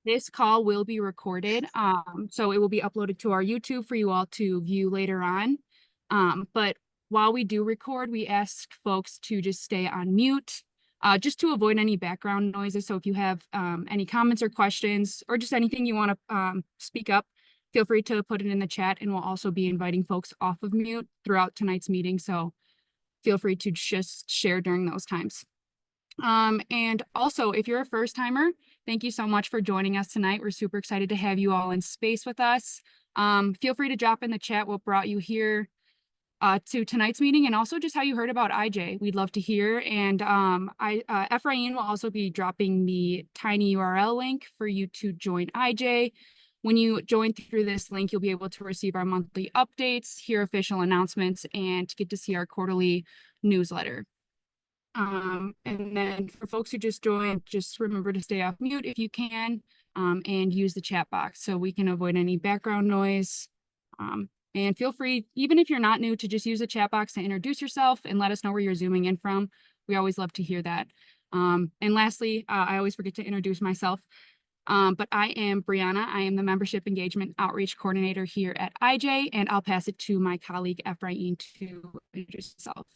This call will be recorded, so it will be uploaded to our YouTube for you all to view later on. But while we do record, we ask folks to just stay on mute, just to avoid any background noises. So if you have any comments or questions, or just anything you want to speak up, feel free to put it in the chat, and we'll also be inviting folks off of mute throughout tonight's meeting. So feel free to just share during those times. And also, if you're a first timer, thank you so much for joining us tonight. We're super excited to have you all in space with us. Feel free to drop in the chat what brought you here to tonight's meeting, and also just how you heard about IJ. We'd love to hear. And Ephraim will also be dropping the tiny URL link for you to join IJ. When you join through this link, you'll be able to receive our monthly updates, hear official announcements, and get to see our quarterly newsletter. And then for folks who just joined, just remember to stay off mute if you can, and use the chat box so we can avoid any background noise. And feel free, even if you're not new, to just use the chat box to introduce yourself and let us know where you're zooming in from. We always love to hear that. And lastly, I always forget to introduce myself, but I am Brianna. I am the Membership Engagement Outreach Coordinator here at IJ, and I'll pass it to my colleague Ephraim to introduce himself.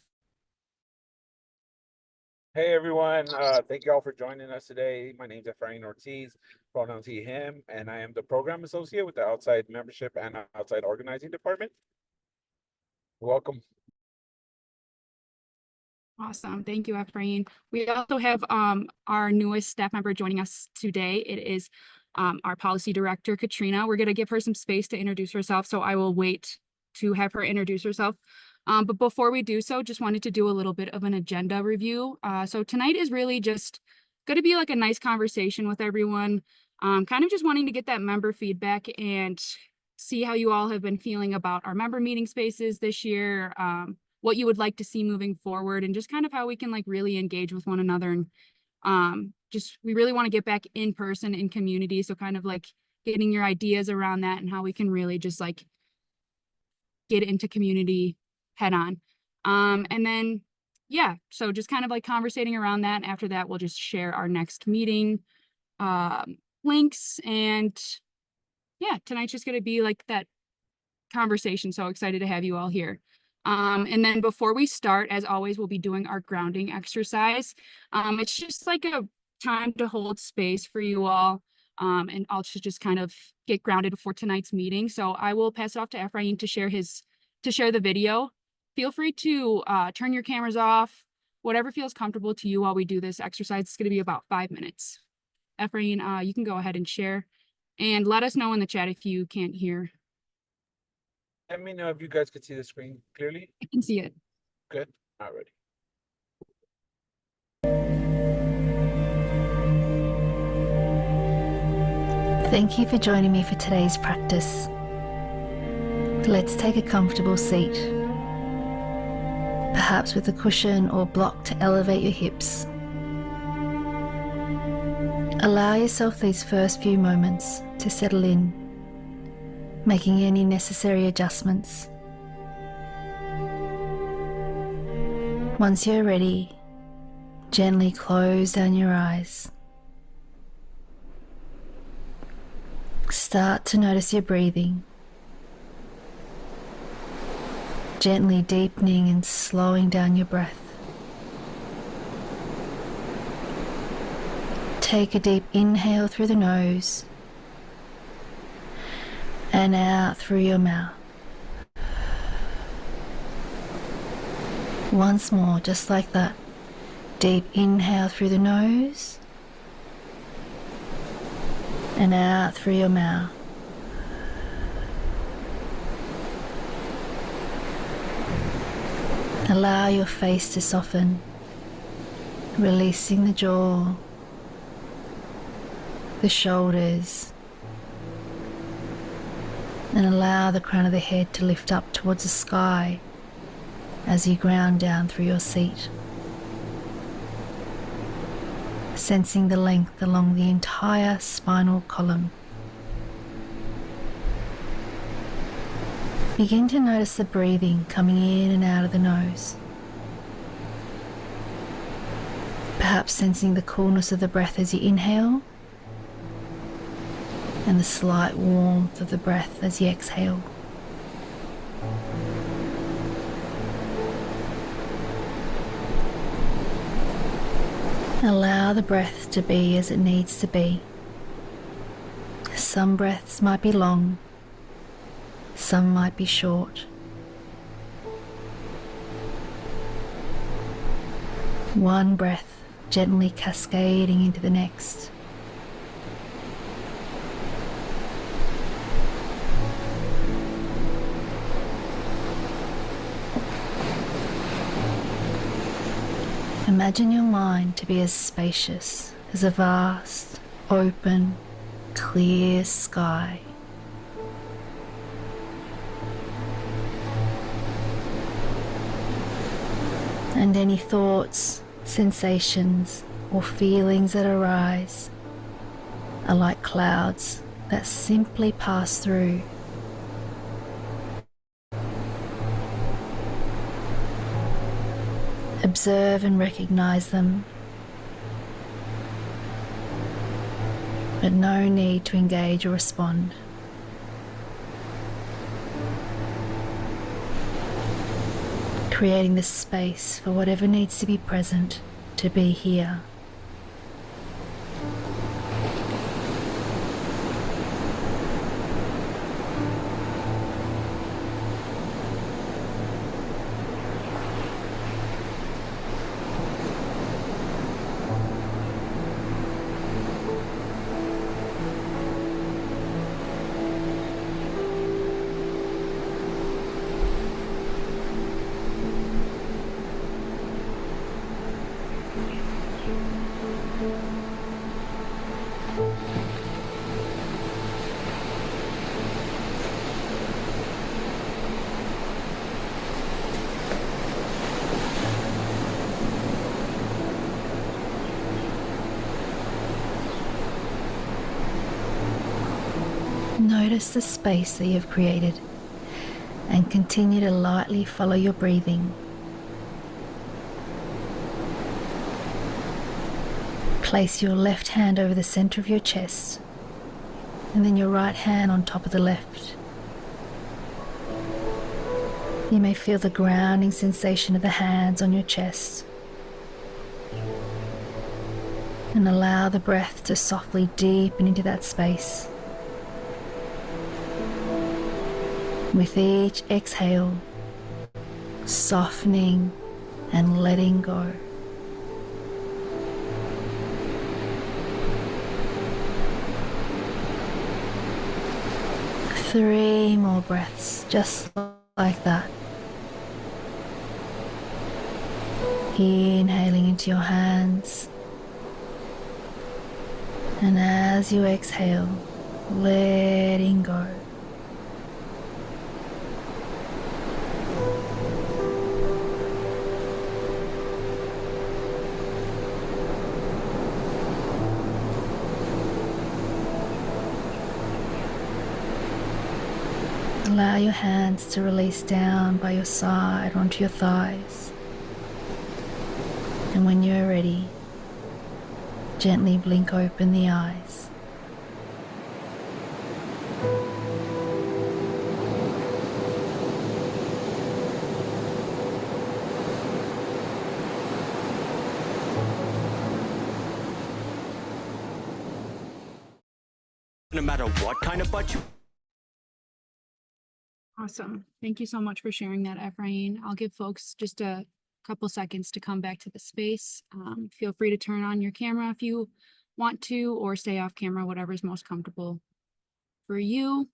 Hey everyone, thank you all for joining us today. My name is Ephraim Ortiz, pronouns he, him, and I am the program associate with the Outside Membership and Outside Organizing Department. Welcome. Awesome. Thank you, Ephraim. We also have our newest staff member joining us today. It is our policy director, Katrina. We're going to give her some space to introduce herself, so I will wait to have her introduce herself. But before we do so, just wanted to do a little bit of an agenda review. So tonight is really just going to be like a nice conversation with everyone, kind of just wanting to get that member feedback and see how you all have been feeling about our member meeting spaces this year, what you would like to see moving forward, and just kind of how we can like really engage with one another. And we really want to get back in person in community. So kind of like getting your ideas around that and how we can really just like get into community head on. And then, yeah, so just kind of like conversating around that. And after that, we'll just share our next meeting links. And yeah, tonight's just going to be like that conversation. So excited to have you all here. And then before we start, as always, we'll be doing our grounding exercise. It's just like a time to hold space for you all. And I'll just kind of get grounded before tonight's meeting. So I will pass it off to Ephraim to share the video. Feel free to turn your cameras off, whatever feels comfortable to you while we do this exercise. It's going to be about 5 minutes. Ephraim, you can go ahead and share, and let us know in the chat if you can't hear. Let me know if you guys could see the screen clearly. I can see it. Good. Alrighty. Thank you for joining me for today's practice. Let's take a comfortable seat, perhaps with a cushion or block to elevate your hips. Allow yourself these first few moments to settle in, making any necessary adjustments. Once you're ready, gently close down your eyes. Start to notice your breathing, gently deepening and slowing down your breath. Take a deep inhale through the nose and out through your mouth. Once more, just like that. Deep inhale through the nose and out through your mouth. Allow your face to soften, releasing the jaw, the shoulders, and allow the crown of the head to lift up towards the sky as you ground down through your seat, sensing the length along the entire spinal column. Begin to notice the breathing coming in and out of the nose. Perhaps sensing the coolness of the breath as you inhale and the slight warmth of the breath as you exhale. Allow the breath to be as it needs to be. Some breaths might be long, some might be short. One breath gently cascading into the next. Imagine your mind to be as spacious as a vast, open, clear sky. And any thoughts, sensations, or feelings that arise are like clouds that simply pass through. Observe and recognize them, but no need to engage or respond. Creating the space for whatever needs to be present to be here. Notice the space that you've created and continue to lightly follow your breathing. Place your left hand over the center of your chest and then your right hand on top of the left. You may feel the grounding sensation of the hands on your chest and allow the breath to softly deepen into that space. With each exhale, softening and letting go. Three more breaths, just like that. Inhaling into your hands, and as you exhale, letting go. Allow your hands to release down by your side onto your thighs. And when you're ready, gently blink open the eyes. No matter what kind of budget. Awesome. Thank you so much for sharing that, Ephraim. I'll give folks just a couple seconds to come back to the space. Feel free to turn on your camera if you want to, or stay off camera, whatever is most comfortable for you.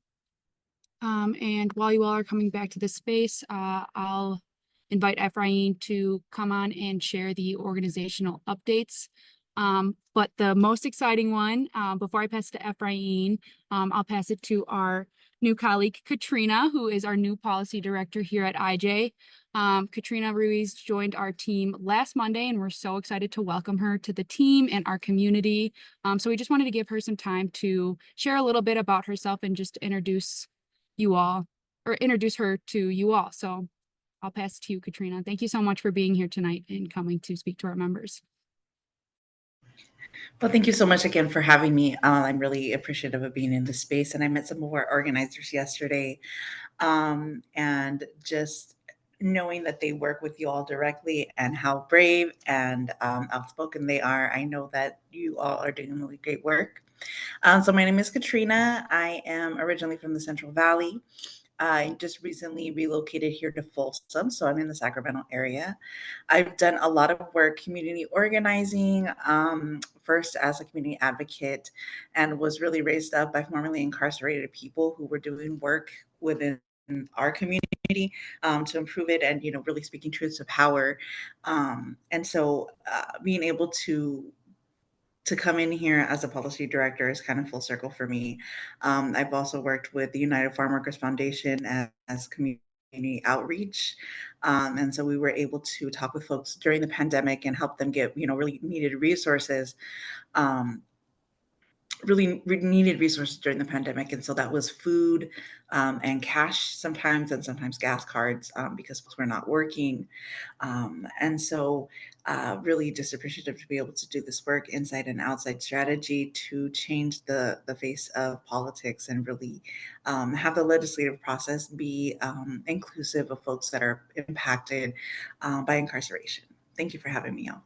And while you all are coming back to the space, I'll invite Ephraim to come on and share the organizational updates. But the most exciting one, before I pass it to Ephraim, I'll pass it to our new colleague, Katrina, who is our new policy director here at IJ. Katrina Ruiz joined our team last Monday, and we're so excited to welcome her to the team and our community. So we just wanted to give her some time to share a little bit about herself and just introduce you all, or introduce her to you all. So I'll pass it to you, Katrina. Thank you so much for being here tonight and coming to speak to our members. Well, thank you so much again for having me. I'm really appreciative of being in this space, and I met some of our organizers yesterday, and just knowing that they work with you all directly and how brave and outspoken they are. I know that you all are doing really great work. So my name is Katrina. I am originally from the Central Valley. I just recently relocated here to Folsom, so I'm in the Sacramento area. I've done a lot of work community organizing, first as a community advocate, and was really raised up by formerly incarcerated people who were doing work within our community to improve it and really speaking truths of power. And so being able to come in here as a policy director is kind of full circle for me. I've also worked with the United Farm Workers Foundation as community outreach. And so we were able to talk with folks during the pandemic and help them get, really needed resources. Um, needed resources during the pandemic, and so that was food and cash sometimes, and sometimes gas cards because folks were not working. And so, really just appreciative to be able to do this work, inside and outside strategy, to change the face of politics and really have the legislative process be inclusive of folks that are impacted by incarceration. Thank you for having me on.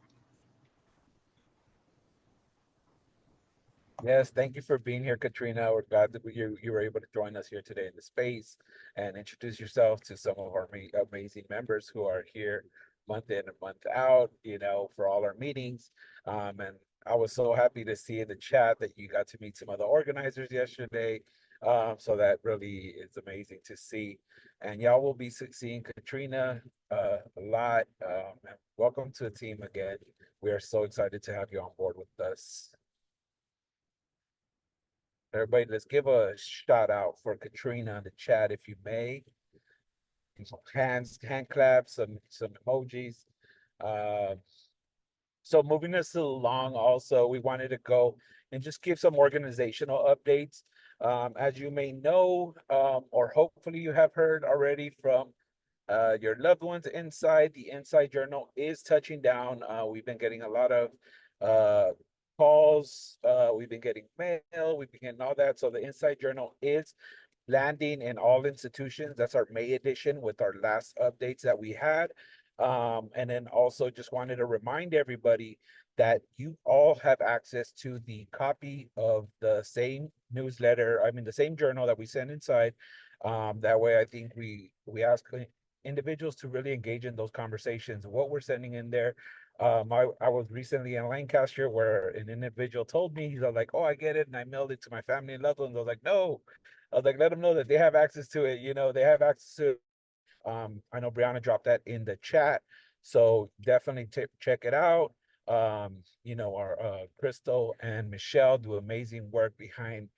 Yes, thank you for being here, Katrina. We're glad that you were able to join us here today in the space and introduce yourself to some of our amazing members who are here month in and month out, for all our meetings. And I was so happy to see in the chat that you got to meet some of the organizers yesterday. So that really is amazing to see. And y'all will be seeing Katrina a lot. And welcome to the team again. We are so excited to have you on board with us. Everybody, let's give a shout out for Katrina in the chat, if you may. Some hand claps, some emojis. So moving us along, also, we wanted to go and just give some organizational updates. As you may know, or hopefully you have heard already from your loved ones inside, the Inside Journal is touching down. We've been getting a lot of calls, we've been getting mail, we've been getting all that. So the Inside Journal is landing in all institutions. That's our May edition with our last updates that we had. And then also just wanted to remind everybody that you all have access to the copy of the same newsletter, the same journal that we send inside. That way, I think we ask individuals to really engage in those conversations, what we're sending in there. I was recently in Lancaster where an individual told me, he's like, oh, I get it, and I mailed it to my family and loved ones. I was like, no. I was like, let them know that they have access to it. They have access to it. I know Brianna dropped that in the chat, so definitely check it out. Our Crystal and Michelle do amazing work behind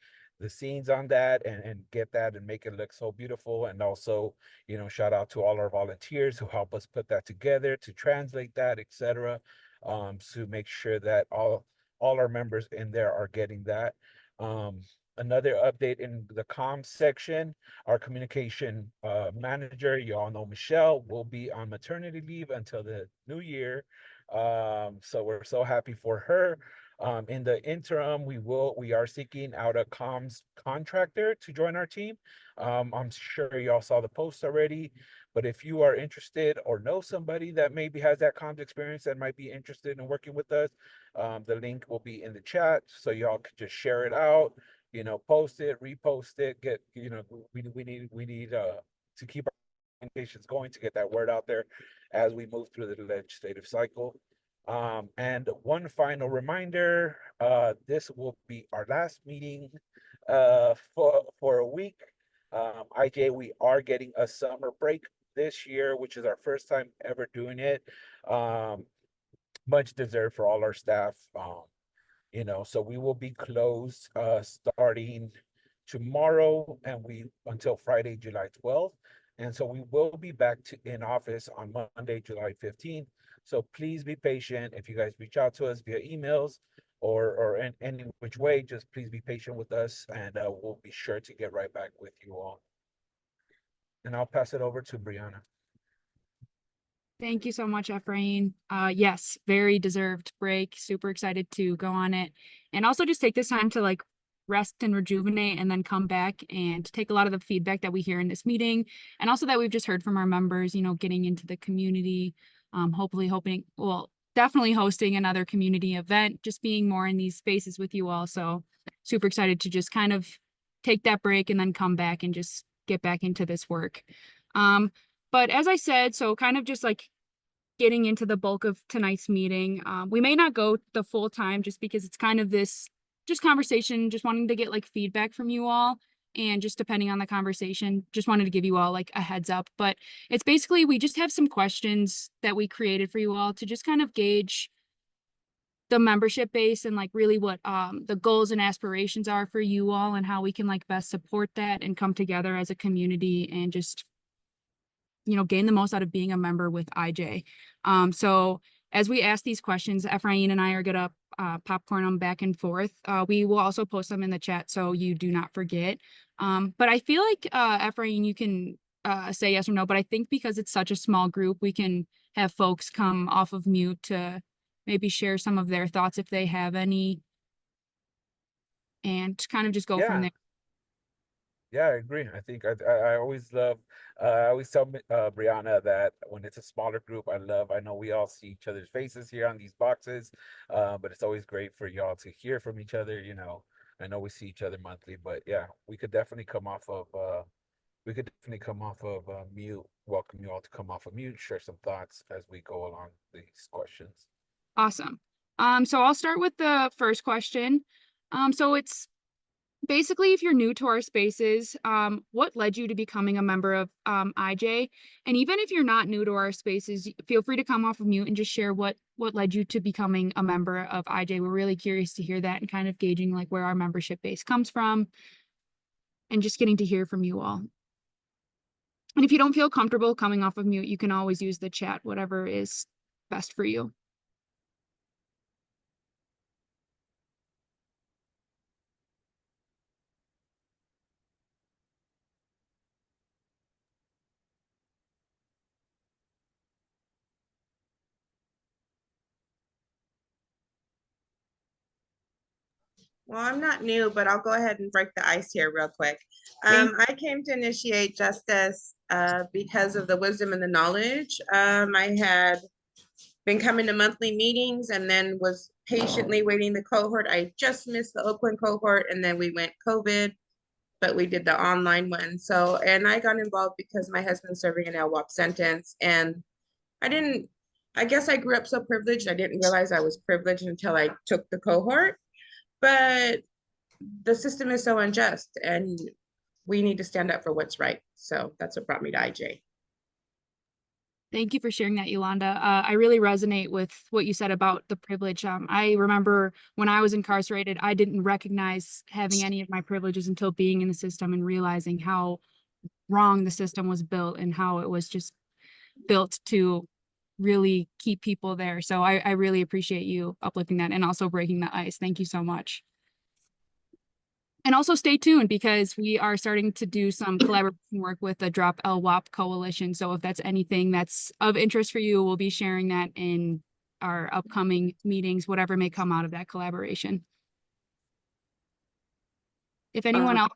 the scenes on that and get that and make it look so beautiful. And also, shout out to all our volunteers who help us put that together, to translate that, etc. To make sure that all our members in there are getting that. Another update in the comms section, our communication manager, you all know Michelle, will be on maternity leave until the new year. So we're so happy for her. In the interim, we are seeking out a comms contractor to join our team. I'm sure y'all saw the post already, but if you are interested or know somebody that maybe has that comms experience that might be interested in working with us, the link will be in the chat, so y'all can just share it out, post it, repost it, we need to keep our communications going, to get that word out there as we move through the legislative cycle. And one final reminder, this will be our last meeting for a week. IJ, we are getting a summer break this year, which is our first time ever doing it. Much deserved for all our staff. So we will be closed starting tomorrow and until Friday, July 12th. And so we will be back in office on Monday, July 15th. So please be patient. If you guys reach out to us via emails or in any which way, just please be patient with us, and we'll be sure to get right back with you all. And I'll pass it over to Brianna. Thank you so much, Efrain. Yes, very deserved break. Super excited to go on it. And also just take this time to like rest and rejuvenate and then come back and take a lot of the feedback that we hear in this meeting and also that we've just heard from our members, getting into the community, hopefully definitely hosting another community event, just being more in these spaces with you all. So super excited to just kind of take that break and then come back and just get back into this work. But as I said, so kind of just like getting into the bulk of tonight's meeting, we may not go the full time just because it's kind of this just conversation, just wanting to get like feedback from you all. And just depending on the conversation, just wanted to give you all like a heads up. But it's basically, we just have some questions that we created for you all to just kind of gauge the membership base and like really what the goals and aspirations are for you all and how we can like best support that and come together as a community and just gain the most out of being a member with IJ. So as we ask these questions, Efrain and I are gonna popcorn them back and forth. We will also post them in the chat so you do not forget. But I feel like Efrain, you can say yes or no, but I think because it's such a small group, we can have folks come off of mute to maybe share some of their thoughts if they have any, and kind of just go from Yeah. there. Yeah, I agree. I think I always love, I always tell Brianna that when it's a smaller group, I know we all see each other's faces here on these boxes, but it's always great for y'all to hear from each other. I know we see each other monthly, but yeah, we could definitely come off of mute. Welcome you all to come off of mute, share some thoughts as we go along these questions. Awesome. So I'll start with the first question. So it's basically, if you're new to our spaces, what led you to becoming a member of IJ? And even if you're not new to our spaces, feel free to come off of mute and just share what led you to becoming a member of IJ. We're really curious to hear that and kind of gauging like where our membership base comes from and just getting to hear from you all. And if you don't feel comfortable coming off of mute, you can always use the chat, whatever is best for you. Well, I'm not new, but I'll go ahead and break the ice here real quick. I came to initiate justice because of the wisdom and the knowledge. I had been coming to monthly meetings and then was patiently waiting the cohort. I just missed the Oakland cohort and then we went COVID, but we did the online one. So, and I got involved because my husband's serving an LWOP sentence and I guess I grew up so privileged. I didn't realize I was privileged until I took the cohort. But the system is so unjust and we need to stand up for what's right. So that's what brought me to IJ. Thank you for sharing that, Yolanda. I really resonate with what you said about the privilege. I remember when I was incarcerated, I didn't recognize having any of my privileges until being in the system and realizing how wrong the system was built and how it was just built to really keep people there. So I really appreciate you uplifting that and also breaking the ice. Thank you so much. And also stay tuned because we are starting to do some collaboration work with the Drop LWOP Coalition. So if that's anything that's of interest for you, we'll be sharing that in our upcoming meetings, whatever may come out of that collaboration. If anyone else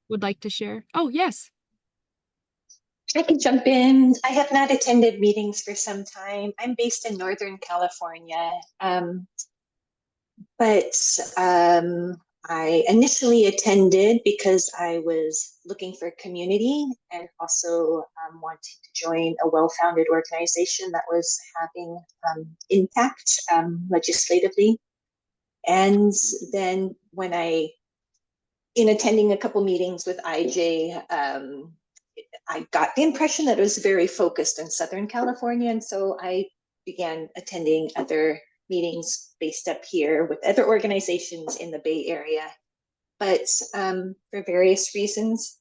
would like to share. Oh, yes. I can jump in. I have not attended meetings for some time. I'm based in Northern California, but I initially attended because I was looking for community and also wanted to join a well-founded organization that was having impact legislatively. And then when in attending a couple meetings with IJ, I got the impression that it was very focused in Southern California. And so I began attending other meetings based up here with other organizations in the Bay Area. But for various reasons,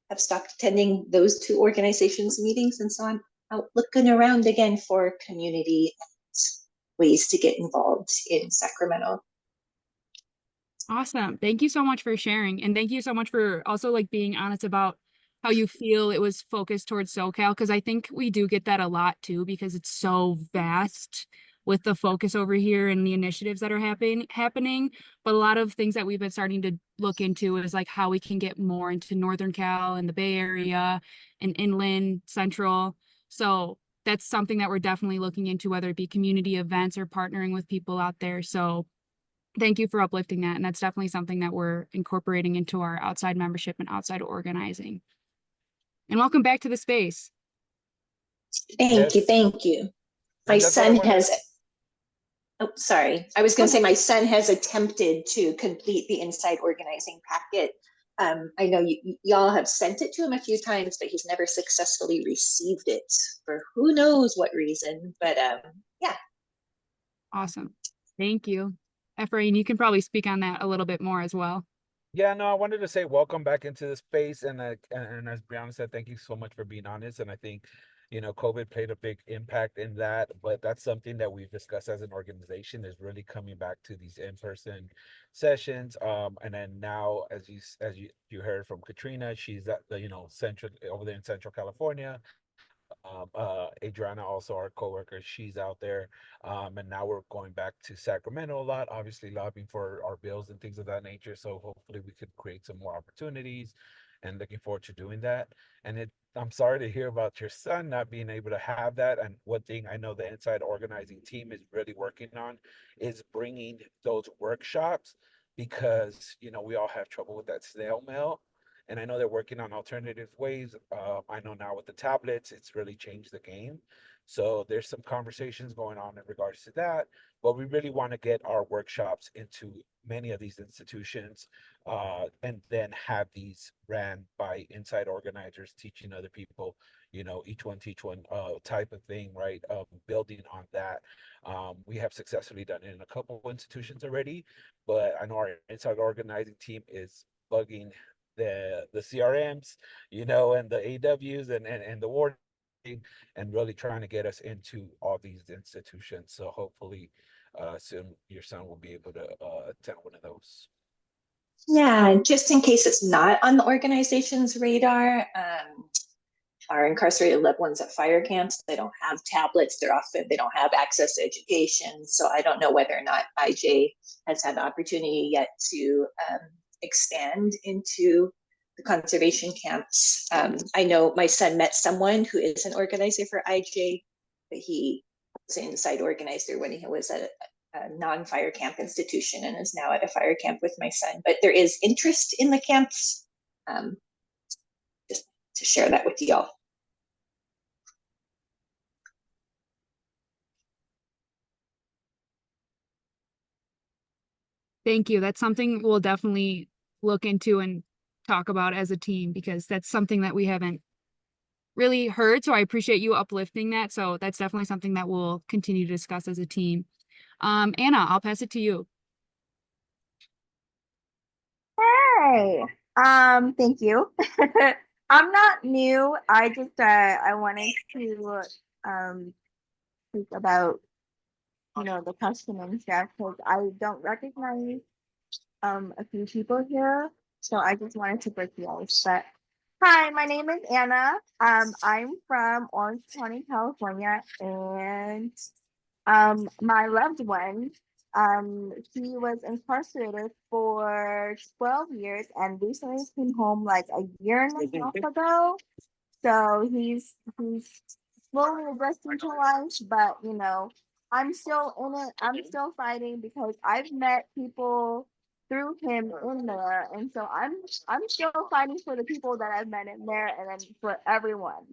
I've stopped attending those two organizations' meetings. And so I'm out looking around again for community and ways to get involved in Sacramento. Awesome. Thank you so much for sharing. And thank you so much for also like being honest about how you feel it was focused towards SoCal, because I think we do get that a lot too, because it's so vast with the focus over here and the initiatives that are happening. But a lot of things that we've been starting to look into is like how we can get more into Northern Cal and the Bay Area and Inland Central. So that's something that we're definitely looking into, whether it be community events or partnering with people out there. So thank you for uplifting that. And that's definitely something that we're incorporating into our outside membership and outside organizing. And welcome back to the space. Thank you, Yes. thank you. My And that's what I son wanted- has, oh, sorry. I was going to say my son has attempted to complete the inside organizing packet. I know y'all have sent it to him a few times, but he's never successfully received it for who knows what reason. But yeah. Awesome. Thank you. Ephraim, you can probably speak on that a little bit more as well. Yeah, no, I wanted to say welcome back into the space, and as Brianna said, thank you so much for being honest. And I think, you know, COVID played a big impact in that, but that's something that we've discussed as an organization is really coming back to these in-person sessions. And then now, as you heard from Katrina, she's at the central over there in Central California. Adriana, also our coworker, she's out there. And now we're going back to Sacramento a lot, obviously lobbying for our bills and things of that nature. So hopefully we could create some more opportunities, and looking forward to doing that. And I'm sorry to hear about your son not being able to have that. And one thing I know the inside organizing team is really working on is bringing those workshops, because, we all have trouble with that snail mail. And I know they're working on alternative ways. I know now with the tablets, it's really changed the game. So there's some conversations going on in regards to that. But we really want to get our workshops into many of these institutions, and then have these ran by inside organizers teaching other people, each one teach one type of thing, right? Building on that. We have successfully done it in a couple of institutions already, but I know our inside organizing team is bugging the CRMs, and the AWs and the ward, and really trying to get us into all these institutions. So hopefully soon your son will be able to attend one of those. Yeah, just in case it's not on the organization's radar, our incarcerated loved ones at fire camps, they don't have tablets. They don't have access to education. So I don't know whether or not IJ has had the opportunity yet to expand into the conservation camps. I know my son met someone who is an organizer for IJ, but he was an inside organizer when he was at a non-fire camp institution and is now at a fire camp with my son. But there is interest in the camps. Just to share that with y'all. Thank you. That's something we'll definitely look into and talk about as a team, because that's something that we haven't really heard. So I appreciate you uplifting that. So that's definitely something that we'll continue to discuss as a team. Anna, I'll pass it to you. Hey, thank you. I'm not new. I just I wanted to speak about the custom and stuff, because I don't recognize a few people here, so I just wanted to break the ice. But hi, my name is Anna. I'm from Orange County, California, and my loved one, he was incarcerated for 12 years and recently came home like a year and a half ago. So he's slowly adjusting to life, but I'm still in it. I'm still fighting because I've met people through him in there, and so I'm still fighting for the people that I've met in there, and then for everyone,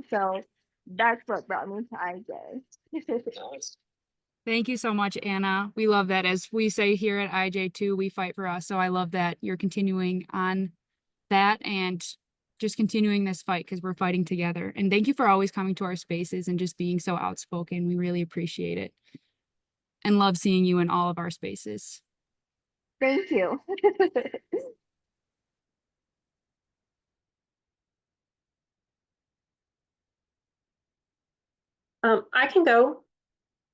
So that's what brought me to IJ. Thank you so much, Anna. We love that. As we say here at IJ too, we fight for us. So I love that you're continuing on that and just continuing this fight, because we're fighting together. And thank you for always coming to our spaces and just being so outspoken. We really appreciate it and love seeing you in all of our spaces. Thank you. I can go.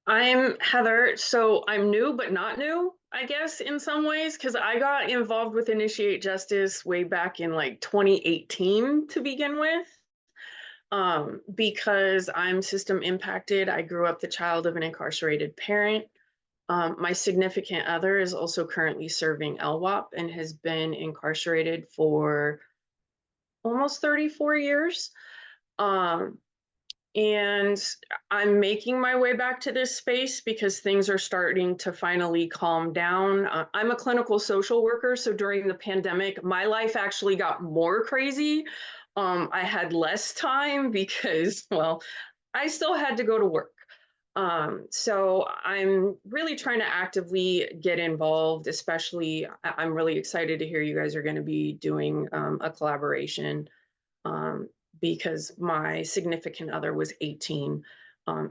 I'm Heather, so I'm new but not new, I guess, in some ways, because I got involved with Initiate Justice way back in like 2018 to begin with. Because I'm system impacted. I grew up the child of an incarcerated parent. My significant other is also currently serving LWOP and has been incarcerated for almost 34 years. And I'm making my way back to this space because things are starting to finally calm down. I'm a clinical social worker, so during the pandemic, my life actually got more crazy. I had less time because, well, I still had to go to work. So I'm really trying to actively get involved, especially I'm really excited to hear you guys are going to be doing a collaboration. Because my significant other was 18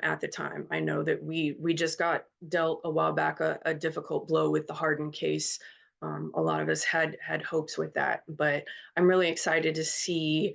at the time. I know that we just got dealt a while back a difficult blow with the Hardin case. A lot of us had hopes with that, but I'm really excited to see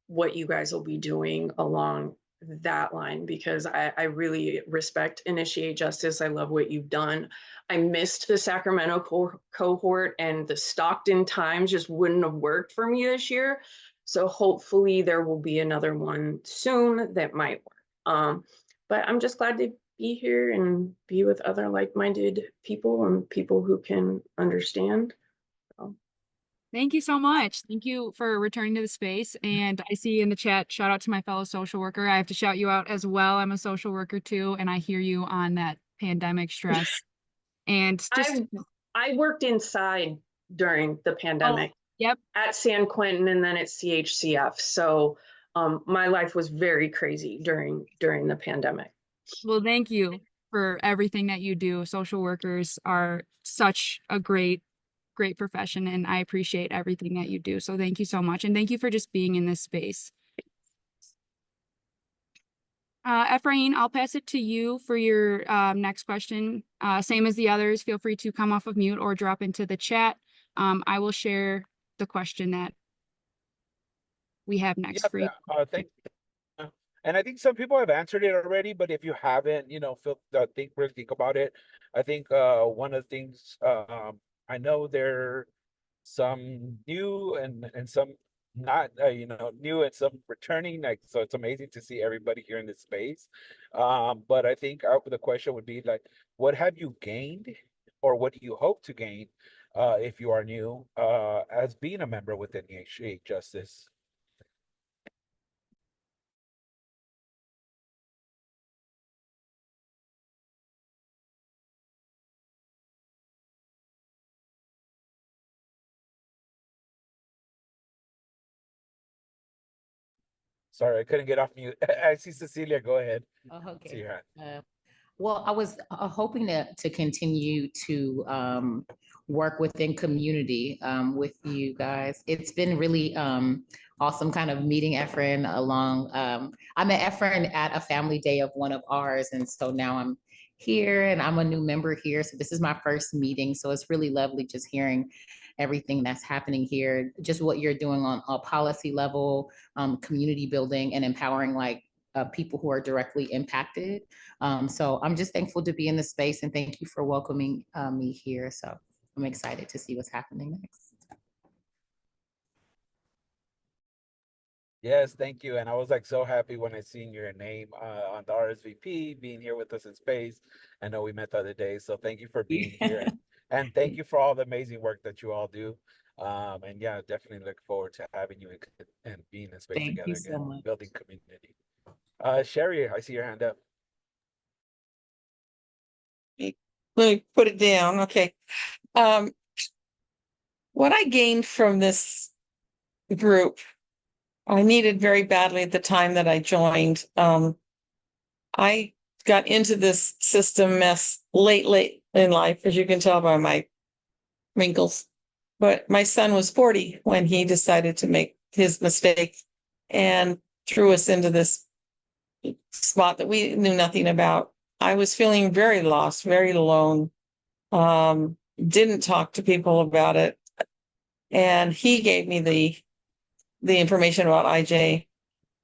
what you guys will be doing along that line, because I really respect Initiate Justice. I love what you've done. I missed the Sacramento cohort, and the Stockton Times just wouldn't have worked for me this year. So hopefully there will be another one soon that might work. But I'm just glad to be here and be with other like-minded people and people who can understand. Thank you so much. Thank you for returning to the space. And I see in the chat, shout out to my fellow social worker. I have to shout you out as well. I'm a social worker too, and I hear you on that pandemic stress. And just I worked inside during the pandemic. Yep. At San Quentin and then at CHCF. So my life was very crazy during the pandemic. Well, thank you for everything that you do. Social workers are such a great profession, and I appreciate everything that you do. So thank you so much. And thank you for just being in this space. Efrain, I'll pass it to you for your next question. Same as the others, feel free to come off of mute or drop into the chat. I will share the question that we have next for you. Thank you. And I think some people have answered it already, but if you haven't, really think about it. I think one of the things I know there some new and some not, new and some returning. So it's amazing to see everybody here in this space. But I think the question would be like, what have you gained, or what do you hope to gain? If you are new, as being a member within Initiate Justice. Sorry, I couldn't get off mute. I see Cecilia, go ahead. Oh, okay. Well, I was hoping to continue to work within community with you guys. It's been really awesome kind of meeting Efrain along. I met Efrain at a family day of one of ours. And so now I'm here and I'm a new member here. So this is my first meeting. So it's really lovely just hearing everything that's happening here, just what you're doing on a policy level, community building and empowering people who are directly impacted. So I'm just thankful to be in the space, and thank you for welcoming me here. So I'm excited to see what's happening next. Yes, thank you. And I was so happy when I seen your name on the RSVP, being here with us in space. I know we met the other day, so thank you for being here. And thank you for all the amazing work that you all do. And yeah, definitely look forward to having you and being in space together again, building community. Sherry, I see your hand up. Let me put it down. Okay. What I gained from this group, I needed very badly at the time that I joined. I got into this system mess late in life, as you can tell by my wrinkles. But my son was 40 when he decided to make his mistake and threw us into this spot that we knew nothing about. I was feeling very lost, very alone. Didn't talk to people about it. And he gave me the information about IJ.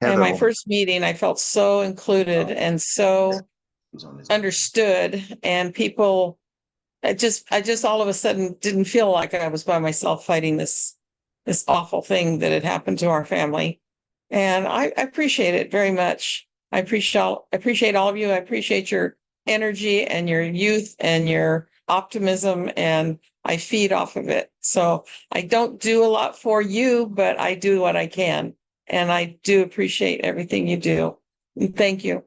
And my first meeting, I felt so included and so understood, and people, I just all of a sudden didn't feel like I was by myself fighting this awful thing that had happened to our family. And I appreciate it very much. I appreciate all of you. I appreciate your energy and your youth and your optimism, and I feed off of it. So I don't do a lot for you, but I do what I can. And I do appreciate everything you do. And thank you.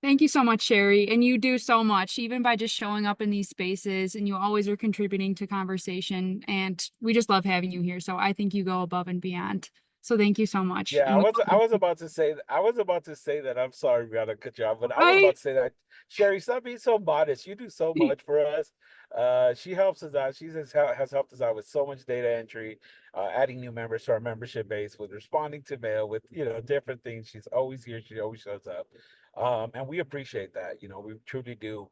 Thank you so much, Sherry. And you do so much, even by just showing up in these spaces, and you always are contributing to conversation. And we just love having you here. So I think you go above and beyond. So thank you so much. Yeah, And I was about to say that I'm sorry, Brianna, cut you off, but I was I- about to say that Sherry, stop being so modest. You do so much for us. She helps us out. She has helped us out with so much data entry, adding new members to our membership base, with responding to mail, with different things. She's always here. She always shows up, and we appreciate that. We truly do.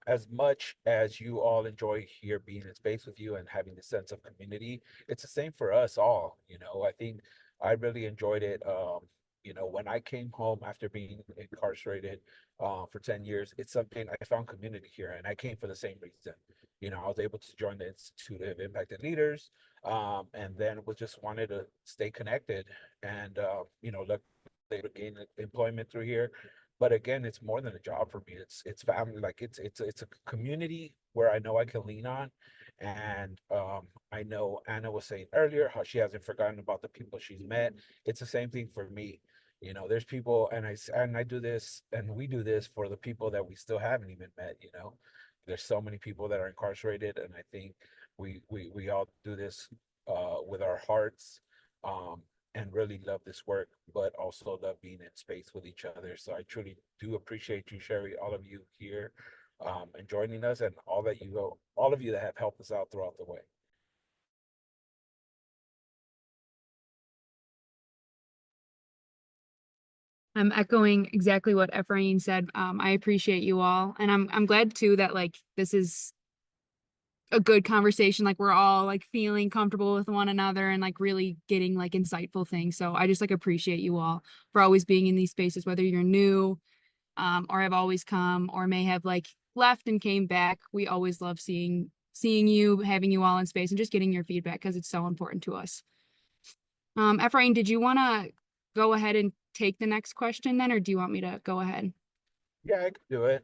As much as you all enjoy here being in space with you and having the sense of community, it's the same for us all. I think I really enjoyed it. When I came home after being incarcerated for 10 years, it's something I found community here, and I came for the same reason. I was able to join the Institute of Impacted Leaders, and then was just wanted to stay connected, and look, they would gain employment through here. But again, it's more than a job for me. It's family. Like it's a community where I know I can lean on. And I know Anna was saying earlier how she hasn't forgotten about the people she's met. It's the same thing for me. There's people, and I do this, and we do this for the people that we still haven't even met. There's so many people that are incarcerated, and I think we all do this with our hearts. And really love this work, but also love being in space with each other. So I truly do appreciate you, Sherry, all of you here, and joining us, and all of you that have helped us out throughout the way. I'm echoing exactly what Ephraim said. I appreciate you all. And I'm glad too that like this is a good conversation. Like we're all like feeling comfortable with one another and like really getting like insightful things. So I just like appreciate you all for always being in these spaces, whether you're new or have always come or may have like left and came back. We always love seeing you, having you all in space, and just getting your feedback because it's so important to us. Ephraim, did you want to go ahead and take the next question then, or do you want me to go ahead? Yeah, I could do it.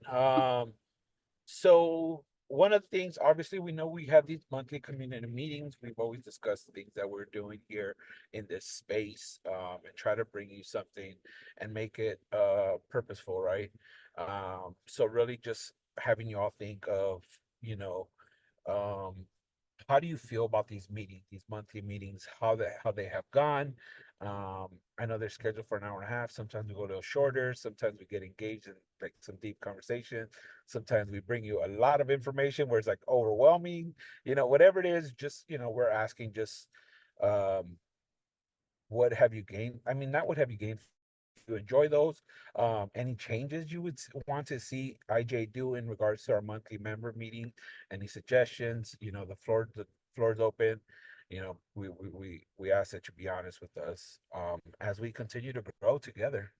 So one of the things, obviously, we know we have these monthly community meetings. We've always discussed the things that we're doing here in this space, and try to bring you something and make it purposeful, right? So really just having you all think of, how do you feel about these meetings, these monthly meetings, how they have gone? I know they're scheduled for an hour and a half. Sometimes we go a little shorter. Sometimes we get engaged in like some deep conversation. Sometimes we bring you a lot of information where it's like overwhelming, whatever it is, just, we're asking just, what have you gained? I mean, not what have you gained. You enjoy those. Any changes you would want to see IJ do in regards to our monthly member meeting? Any suggestions? The floor is open. We ask that you be honest with us as we continue to grow together.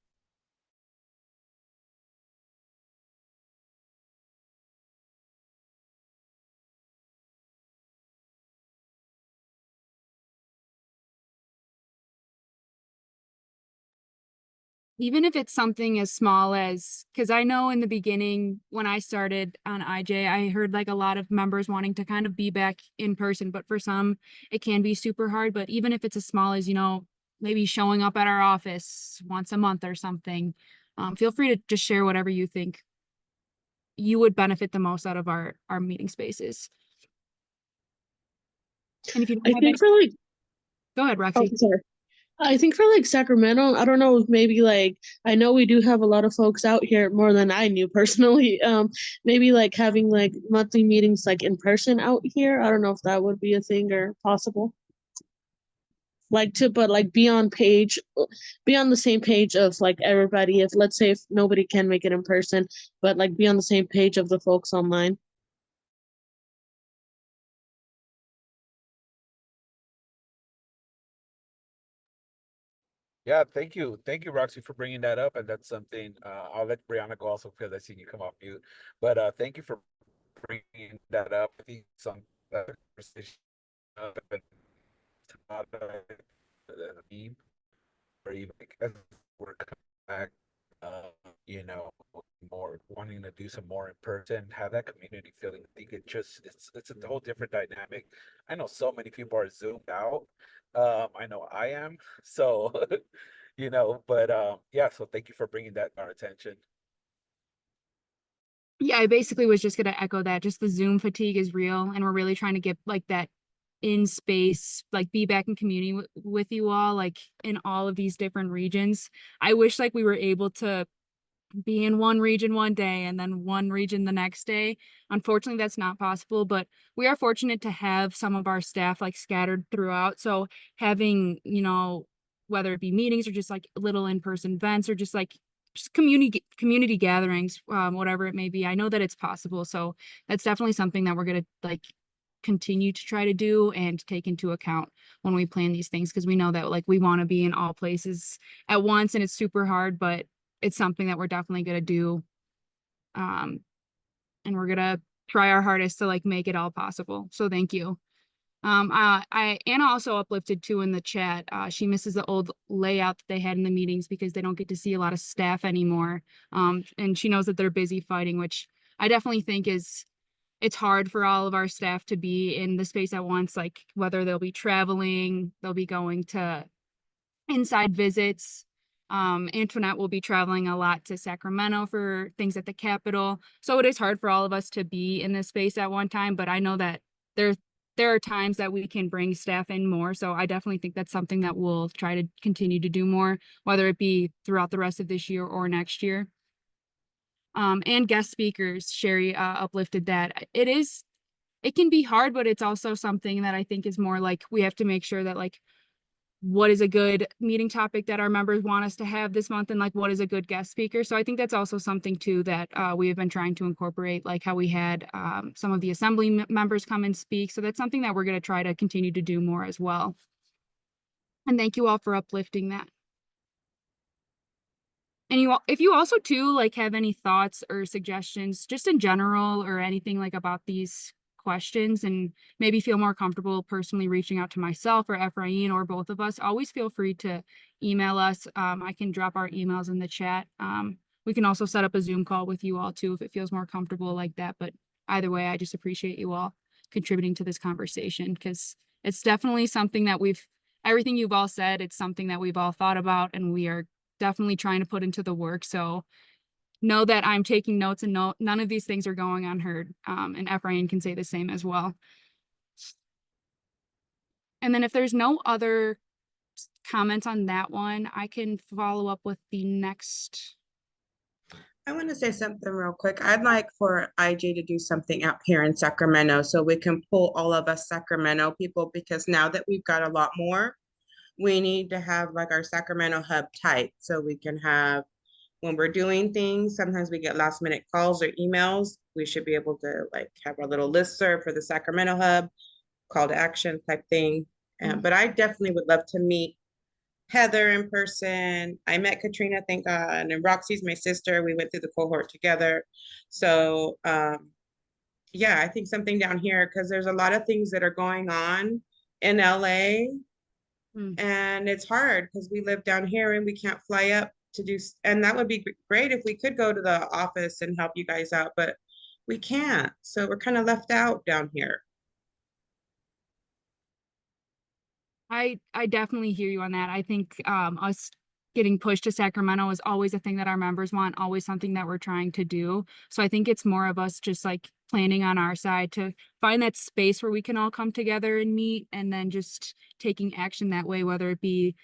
Even if it's something as small as, because I know in the beginning when I started on IJ, I heard like a lot of members wanting to kind of be back in person, but for some it can be super hard. But even if it's as small as, maybe showing up at our office once a month or something, feel free to just share whatever you think you would benefit the most out of our meeting spaces. And if you don't I have think for like, go ahead, oh, Roxy. sorry. I think for like Sacramento, I don't know, maybe like I know we do have a lot of folks out here more than I knew personally. Maybe like having like monthly meetings like in person out here. I don't know if that would be a thing or possible. But like be on the same page of like everybody. If let's say if nobody can make it in person, but like be on the same page of the folks online. Yeah, thank you. Thank you, Roxy, for bringing that up. And that's something, I'll let Brianna go also because I seen you come off mute. But thank you for bringing that up. I think some conversation been taught the meme or even like as we're coming back, you know, more wanting to do some more in person, have that community feeling. I think it's a whole different dynamic. I know so many people are zoomed out. I know I am. So, you know, but yeah. So thank you for bringing that to our attention. Yeah, I basically was just gonna echo that. Just the Zoom fatigue is real, and we're really trying to get like that in space, like be back in community with you all, like in all of these different regions. I wish like we were able to be in one region one day and then one region the next day. Unfortunately, that's not possible, but we are fortunate to have some of our staff like scattered throughout. So having, you know, whether it be meetings or just like little in-person events or just like just community gatherings, whatever it may be. I know that it's possible. So that's definitely something that we're gonna like continue to try to do and take into account when we plan these things, because we know that like we want to be in all places at once and it's super hard, but it's something that we're definitely going to do. And we're going to try our hardest to like make it all possible. So thank you. Anna also uplifted too in the chat. She misses the old layout that they had in the meetings because they don't get to see a lot of staff anymore. And she knows that they're busy fighting, which I definitely think it's hard for all of our staff to be in the space at once, like whether they'll be traveling, they'll be going to inside visits. Antoinette will be traveling a lot to Sacramento for things at the Capitol. So it is hard for all of us to be in this space at one time, but I know that there are times that we can bring staff in more. So I definitely think that's something that we'll try to continue to do more, whether it be throughout the rest of this year or next year. And guest speakers, Sherry uplifted that. It can be hard, but it's also something that I think is more like we have to make sure that like what is a good meeting topic that our members want us to have this month, and like what is a good guest speaker. So I think that's also something too that we have been trying to incorporate, like how we had some of the assembly members come and speak. So that's something that we're going to try to continue to do more as well. And thank you all for uplifting that. And you all, if you also too like have any thoughts or suggestions just in general or anything like about these questions and maybe feel more comfortable personally reaching out to myself or Ephraim or both of us, always feel free to email us. I can drop our emails in the chat. We can also set up a Zoom call with you all too if it feels more comfortable like that. But either way, I just appreciate you all contributing to this conversation, because it's definitely something that everything you've all said, it's something that we've all thought about and we are definitely trying to put into the work. So know that I'm taking notes and none of these things are going unheard. And Ephraim can say the same as well. And then if there's no other comments on that one, I can follow up with the next. I want to say something real quick. I'd like for IJ to do something out here in Sacramento so we can pull all of us Sacramento people, because now that we've got a lot more, we need to have like our Sacramento hub tight so we can have, when we're doing things, sometimes we get last minute calls or emails. We should be able to like have our little listserv for the Sacramento hub, call to action type thing. But I definitely would love to meet Heather in person. I met Katrina, thank God, and Roxy's my sister. We went through the cohort together. So yeah, I think something down here, because there's a lot of things that are going on in LA. And it's hard because we live down here and we can't fly up to do, and that would be great if we could go to the office and help you guys out, but we can't. So we're kind of left out down here. I definitely hear you on that. I think us getting pushed to Sacramento is always a thing that our members want, always something that we're trying to do. So I think it's more of us just like planning on our side to find that space where we can all come together and meet, and then just taking action that way, whether it be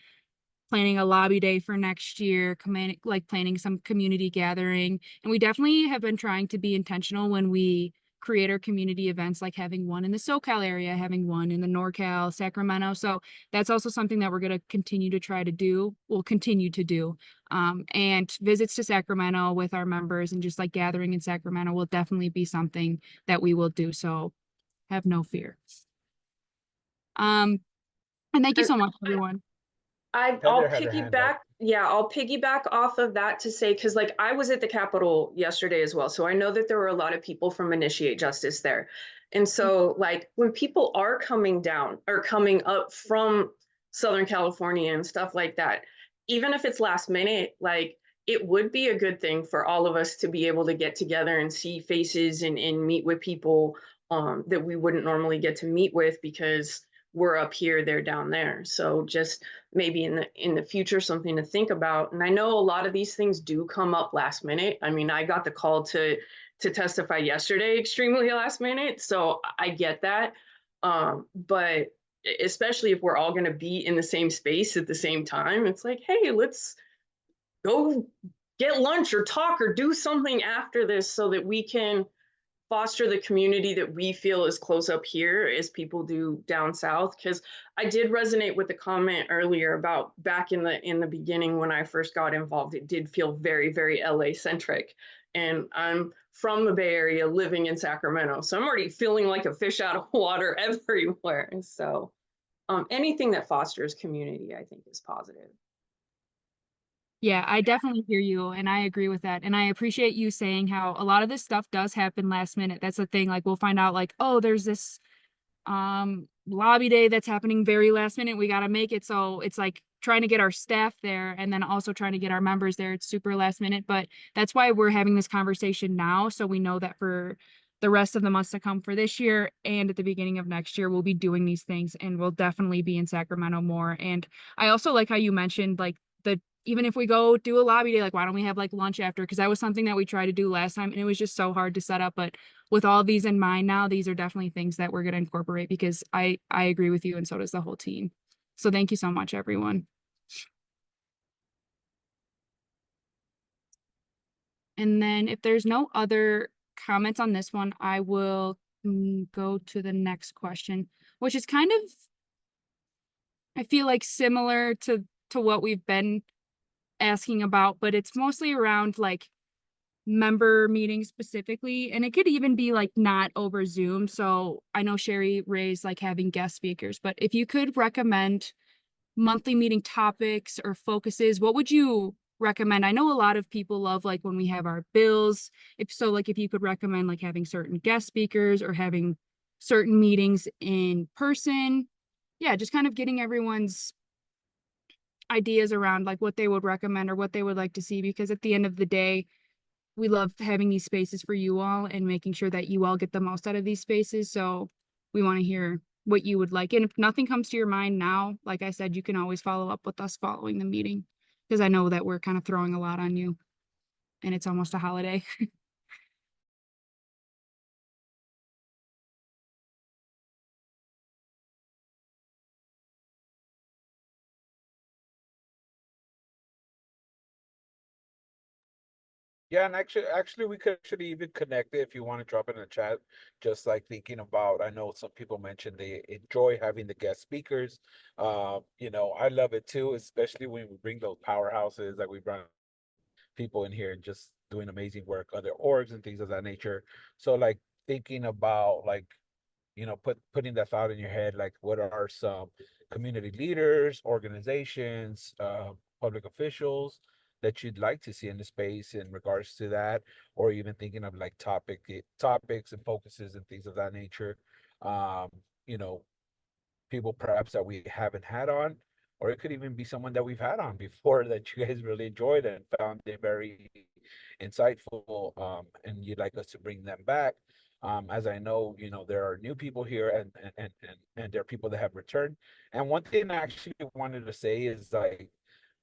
planning a lobby day for next year, like planning some community gathering. And we definitely have been trying to be intentional when we create our community events, like having one in the SoCal area, having one in the NorCal, Sacramento. So that's also something that we're going to continue to try to do. We'll continue to do. And visits to Sacramento with our members and just like gathering in Sacramento will definitely be something that we will do. So have no fear. And thank you so much, everyone. I'll Heather had her hand up. piggyback, yeah, I'll piggyback off of that to say, because like I was at the Capitol yesterday as well, so I know that there were a lot of people from Initiate Justice there. And so like when people are coming down or coming up from Southern California and stuff like that, even if it's last minute, like it would be a good thing for all of us to be able to get together and see faces and meet with people that we wouldn't normally get to meet with because we're up here, they're down there. So just maybe in the future, something to think about. And I know a lot of these things do come up last minute. I mean, I got the call to testify yesterday extremely last minute, so I get that. But especially if we're all going to be in the same space at the same time, it's like, hey, let's go get lunch or talk or do something after this so that we can foster the community that we feel is close up here as people do down south. Because I did resonate with the comment earlier about back in the beginning when I first got involved, it did feel very, very LA centric. And I'm from the Bay Area living in Sacramento, so I'm already feeling like a fish out of water everywhere. And so anything that fosters community, I think, is positive. Yeah, I definitely hear you and I agree with that. And I appreciate you saying how a lot of this stuff does happen last minute. That's the thing. Like we'll find out like, oh, there's this lobby day that's happening very last minute. We got to make it. So it's like trying to get our staff there and then also trying to get our members there. It's super last minute, but that's why we're having this conversation now. So we know that for the rest of the months to come for this year and at the beginning of next year, we'll be doing these things and we'll definitely be in Sacramento more. And I also like how you mentioned like even if we go do a lobby day, like why don't we have like lunch after? Because that was something that we tried to do last time and it was just so hard to set up. But with all these in mind now, these are definitely things that we're going to incorporate because I agree with you and so does the whole team. So thank you so much, everyone. And then if there's no other comments on this one, I will go to the next question, which is kind of, I feel like similar to what we've been asking about, but it's mostly around like member meetings specifically, and it could even be like not over Zoom. So I know Sherry raised like having guest speakers, but if you could recommend monthly meeting topics or focuses, what would you recommend? I know a lot of people love like when we have our bills. If so, like if you could recommend like having certain guest speakers or having certain meetings in person. Yeah, just kind of getting everyone's ideas around like what they would recommend or what they would like to see, because at the end of the day, we love having these spaces for you all and making sure that you all get the most out of these spaces. So we want to hear what you would like. And if nothing comes to your mind now, like I said, you can always follow up with us following the meeting, because I know that we're kind of throwing a lot on you and it's almost a holiday. Yeah, and actually, we could actually even connect it if you want to drop it in the chat. Just like thinking about, I know some people mentioned they enjoy having the guest speakers. I love it too, especially when we bring those powerhouses, like we bring people in here and just doing amazing work, other orgs and things of that nature. So like thinking about like, putting that thought in your head, like what are some community leaders, organizations, public officials that you'd like to see in the space in regards to that, or even thinking of like topics and focuses and things of that nature. Um, you know, people perhaps that we haven't had on, or it could even be someone that we've had on before that you guys really enjoyed and found it very insightful, and you'd like us to bring them back. As I know, there are new people here and there are people that have returned. And one thing I actually wanted to say is like,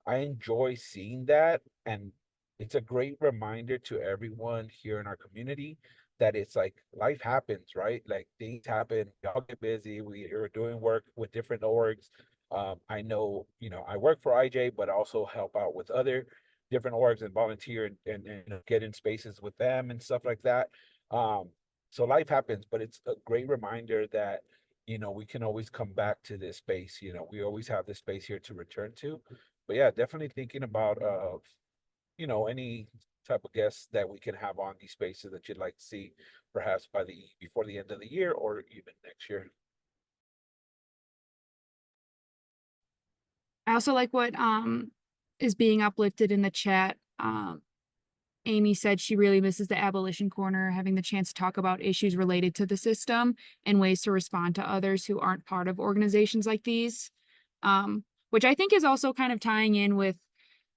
I enjoy seeing that, and it's a great reminder to everyone here in our community that it's like life happens, right? Like things happen, we all get busy, we are doing work with different orgs. I know, I work for IJ, but also help out with other different orgs and volunteer and get in spaces with them and stuff like that. So life happens, but it's a great reminder that, we can always come back to this space. We always have this space here to return to. But yeah, definitely thinking about any type of guests that we can have on these spaces that you'd like to see, perhaps before the end of the year or even next year. I also like what is being uplifted in the chat. Amy said she really misses the abolition corner, having the chance to talk about issues related to the system and ways to respond to others who aren't part of organizations like these. Which I think is also kind of tying in with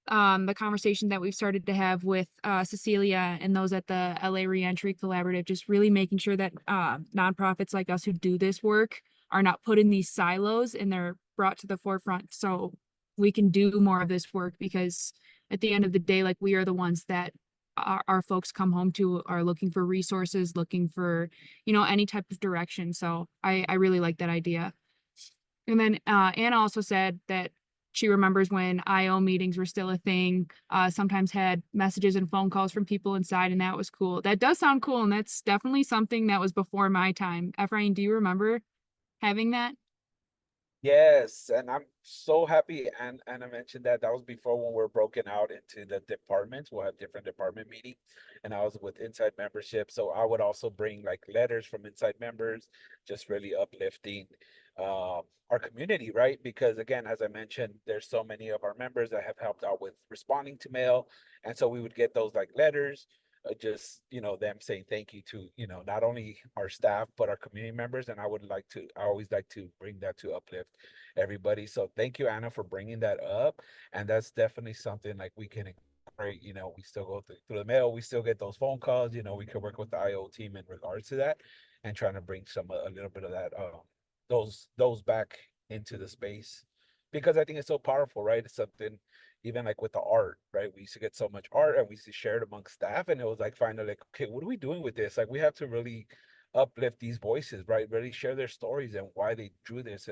the conversation that we've started to have with Cecilia and those at the LA Reentry Collaborative, just really making sure that nonprofits like us who do this work are not put in these silos and they're brought to the forefront so we can do more of this work, because at the end of the day, like, we are the ones that our folks come home to, are looking for resources, looking for, you know, any type of direction. So I really like that idea. And then Anna also said that she remembers when IO meetings were still a thing, sometimes had messages and phone calls from people inside, and that was cool. That does sound cool, and that's definitely something that was before my time. Ephraim, do you remember having that? Yes, and I'm so happy. And I mentioned that was before, when we're broken out into the departments. We'll have different department meetings, and I was with inside membership. So I would also bring like letters from inside members, just really uplifting our community, right? Because again, as I mentioned, there's so many of our members that have helped out with responding to mail, and so we would get those like letters. Just, you know, them saying thank you to, you know, not only our staff but our community members. And I always like to bring that to uplift everybody. So thank you, Anna, for bringing that up. And that's definitely something like we can incorporate. You know, we still go through the mail, we still get those phone calls. You know, we can work with the IO team in regards to that, and trying to bring a little bit of that those back into the space, because I think it's so powerful, right? It's something, even like with the art, right? We used to get so much art and we used to share it among staff, and it was like finally like, okay, what are we doing with this? Like, we have to really uplift these voices, right? Really share their stories and why they drew this,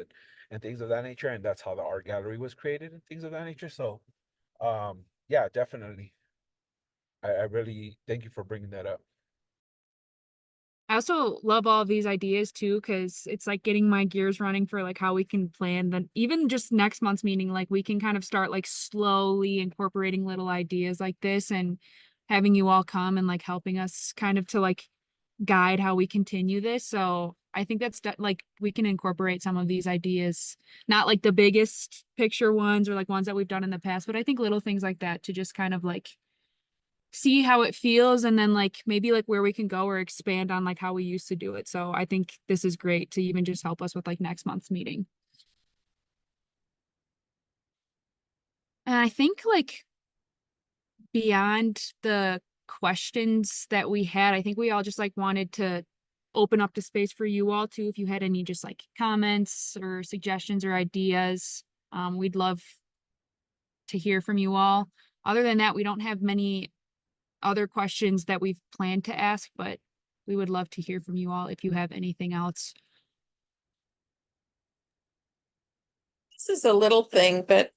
and things of that nature. And that's how the art gallery was created and things of that nature. So yeah, definitely. I really thank you for bringing that up. I also love all of these ideas too, because it's like getting my gears running for like how we can plan then even just next month's meeting. Like, we can kind of start like slowly incorporating little ideas like this, and having you all come and like helping us kind of to like guide how we continue this. So I think that's like, we can incorporate some of these ideas, not like the biggest picture ones or like ones that we've done in the past, but I think little things like that to just kind of like see how it feels, and then like maybe like where we can go or expand on like how we used to do it. So I think this is great to even just help us with like next month's meeting. And I think like beyond the questions that we had, I think we all just like wanted to open up the space for you all too. If you had any just like comments or suggestions or ideas, we'd love to hear from you all. Other than that, we don't have many other questions that we've planned to ask, but we would love to hear from you all if you have anything else. This is a little thing, but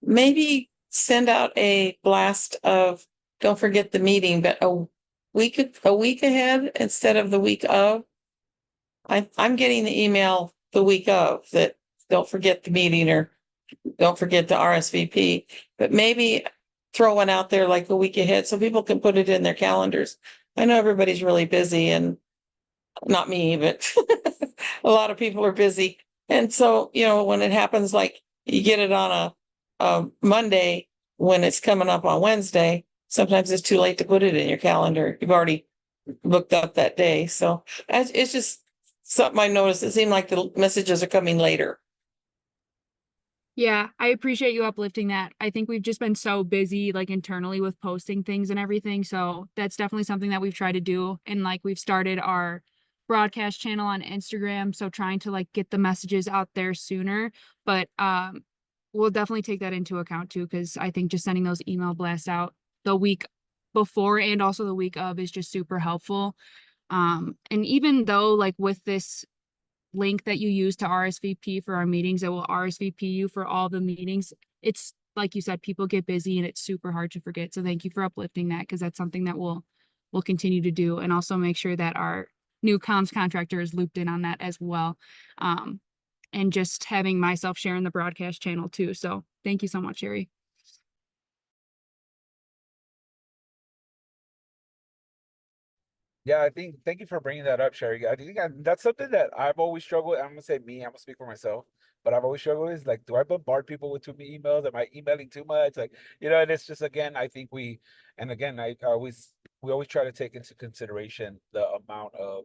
maybe send out a blast of, don't forget the meeting, but a week ahead instead of the week of. I'm getting the email the week of that, don't forget the meeting, or don't forget the RSVP, but maybe throw one out there like a week ahead so people can put it in their calendars. I know everybody's really busy, and not me, but a lot of people are busy. And so, you know, when it happens, like you get it on a Monday when it's coming up on Wednesday, sometimes it's too late to put it in your calendar. You've already booked up that day. So it's just something I noticed. It seemed like the messages are coming later. Yeah, I appreciate you uplifting that. I think we've just been so busy like internally with posting things and everything. So that's definitely something that we've tried to do. And like, we've started our broadcast channel on Instagram. So trying to like get the messages out there sooner. But we'll definitely take that into account too, because I think just sending those email blasts out the week before and also the week of is just super helpful. And even though like with this link that you use to RSVP for our meetings, it will RSVP you for all the meetings. It's like you said, people get busy and it's super hard to forget. So thank you for uplifting that, because that's something that we'll continue to do, and also make sure that our new comms contractor is looped in on that as well. And just having myself sharing the broadcast channel too. So thank you so much, Sherry. Yeah, I think, thank you for bringing that up, Sherry. I think that's something that I've always struggled. I'm gonna say me, I'm gonna speak for myself, but I've always struggled is like, do I bombard people with too many emails? Am I emailing too much? Like, and it's just, again, I think and again, we always try to take into consideration the amount of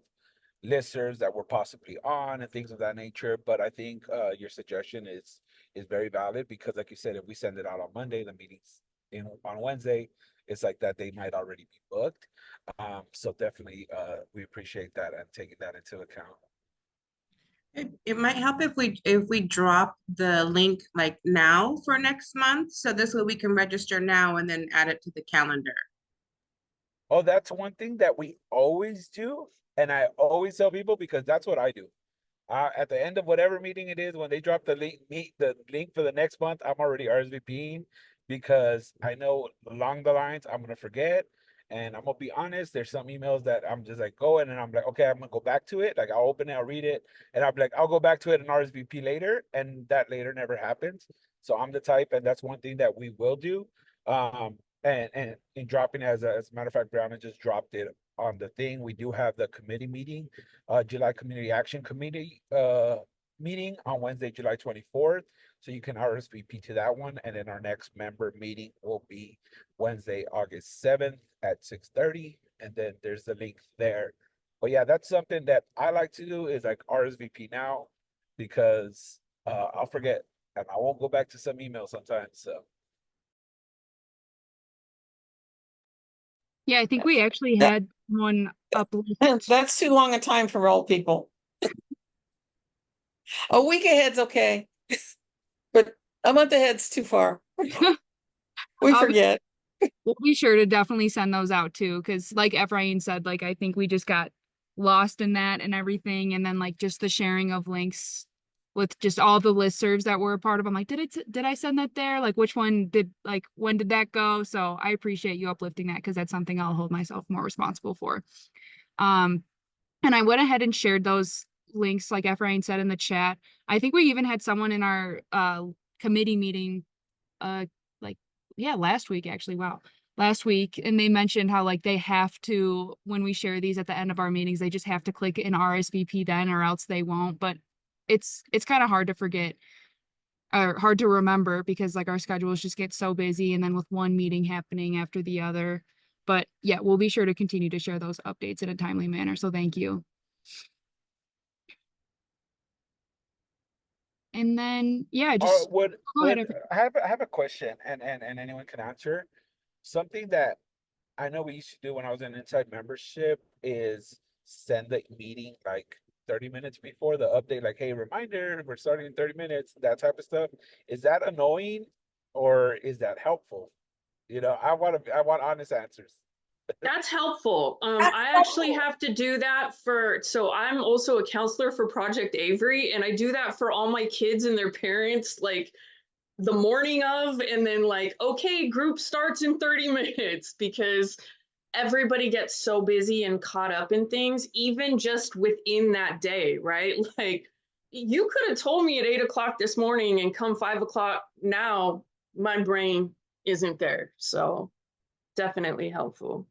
listservs that we're possibly on and things of that nature. But I think your suggestion is very valid because, like you said, if we send it out on Monday, the meeting's on Wednesday, it's like that they might already be booked. So definitely, we appreciate that and taking that into account. It might help if we drop the link like now for next month, so this way we can register now and then add it to the calendar. Oh, that's one thing that we always do, and I always tell people because that's what I do. At the end of whatever meeting it is, when they drop the link for the next month, I'm already RSVPing because I know along the lines I'm gonna forget. And I'm gonna be honest, there's some emails that I'm just like going and I'm like, okay, I'm gonna go back to it. Like I'll open it, I'll read it, and I'll be like, I'll go back to it and RSVP later, and that later never happens. So I'm the type, and that's one thing that we will do. And in dropping as a matter of fact, Brianna just dropped it on the thing. We do have the committee meeting, July Community Action Committee meeting on Wednesday, July 24th. So you can RSVP to that one. And then our next member meeting will be Wednesday, August 7th at 6:30. And then there's the link there. But yeah, that's something that I like to do is like RSVP now because I'll forget and I won't go back to some email sometimes. So Yeah, I think we actually That- had one uplift. That's too long a time for old people. A week ahead's okay, but a month ahead's too far. We I'll be- forget. We'll be sure to definitely send those out too, because like Ephraim said, like I think we just got lost in that and everything, and then like just the sharing of links with just all the listservs that were a part of. I'm like, did I send that there? Like, which one when did that go? So I appreciate you uplifting that because that's something I'll hold myself more responsible for. And I went ahead and shared those links, like Ephraim said in the chat. I think we even had someone in our committee meeting last week actually. Wow. Last week, and they mentioned how like they have to, when we share these at the end of our meetings, they just have to click an RSVP then or else they won't. But it's kind of hard to forget or hard to remember because like our schedules just get so busy and then with one meeting happening after the other. But yeah, we'll be sure to continue to share those updates in a timely manner. So thank you. And then, yeah, just go ahead. I have a question and anyone can answer. Something that I know we used to do when I was in Inside membership is send the meeting like 30 minutes before the update, like, hey, reminder, we're starting in 30 minutes, that type of stuff. Is that annoying or is that helpful? I want honest answers. That's helpful. I actually have to do that so I'm also a counselor for Project Avery, and I do that for all my kids and their parents, like the morning of, and then like, okay, group starts in 30 minutes because everybody gets so busy and caught up in things, even just within that day, right? Like you could have told me at 8 o'clock this morning and come 5 o'clock now, my brain isn't there. So definitely helpful.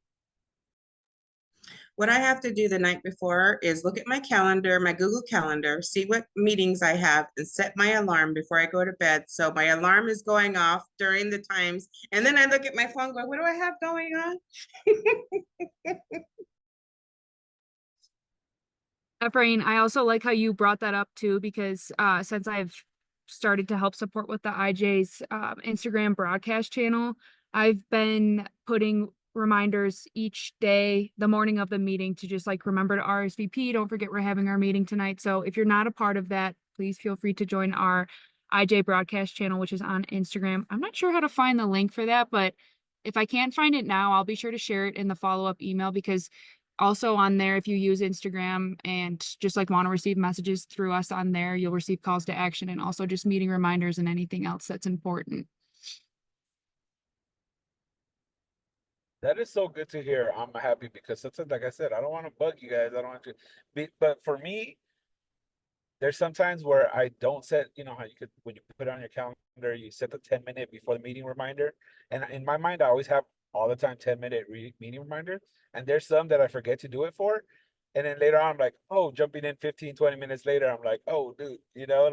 What I have to do the night before is look at my calendar, my Google Calendar, see what meetings I have, and set my alarm before I go to bed. So my alarm is going off during the times. And then I look at my phone going, what do I have going on? Ephraim, I also like how you brought that up too, because since I've started to help support with the IJ's Instagram broadcast channel, I've been putting reminders each day, the morning of the meeting, to just like remember to RSVP. Don't forget we're having our meeting tonight. So if you're not a part of that, please feel free to join our IJ broadcast channel, which is on Instagram. I'm not sure how to find the link for that, but if I can't find it now, I'll be sure to share it in the follow-up email, because also on there, if you use Instagram and just like want to receive messages through us on there, you'll receive calls to action and also just meeting reminders and anything else that's important. That is so good to hear. I'm happy because sometimes, like I said, I don't want to bug you guys. I don't want to be, but for me, there's sometimes where I don't set, how you could, when you put it on your calendar, you set the 10-minute before the meeting reminder. And in my mind, I always have all the time 10-minute meeting reminders. And there's some that I forget to do it for. And then later on, I'm like, oh, jumping in 15, 20 minutes later, I'm like, oh, dude,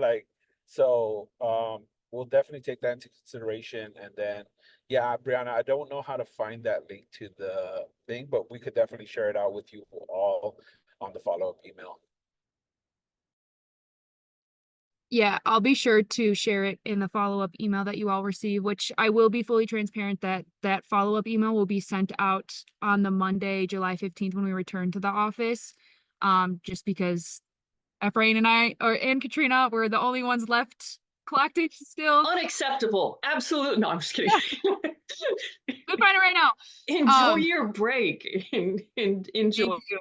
like, so we'll definitely take that into consideration. And then, yeah, Brianna, I don't know how to find that link to the thing, but we could definitely share it out with you all on the follow-up email. Yeah, I'll be sure to share it in the follow-up email that you all receive, which I will be fully transparent that that follow-up email will be sent out on the Monday, July 15th, when we return to the office. Just because Efrain and Katrina were the only ones left collecting still. Unacceptable. Absolutely. No, I'm just kidding. We'll find it right now. Enjoy your break and enjoy. Thank you.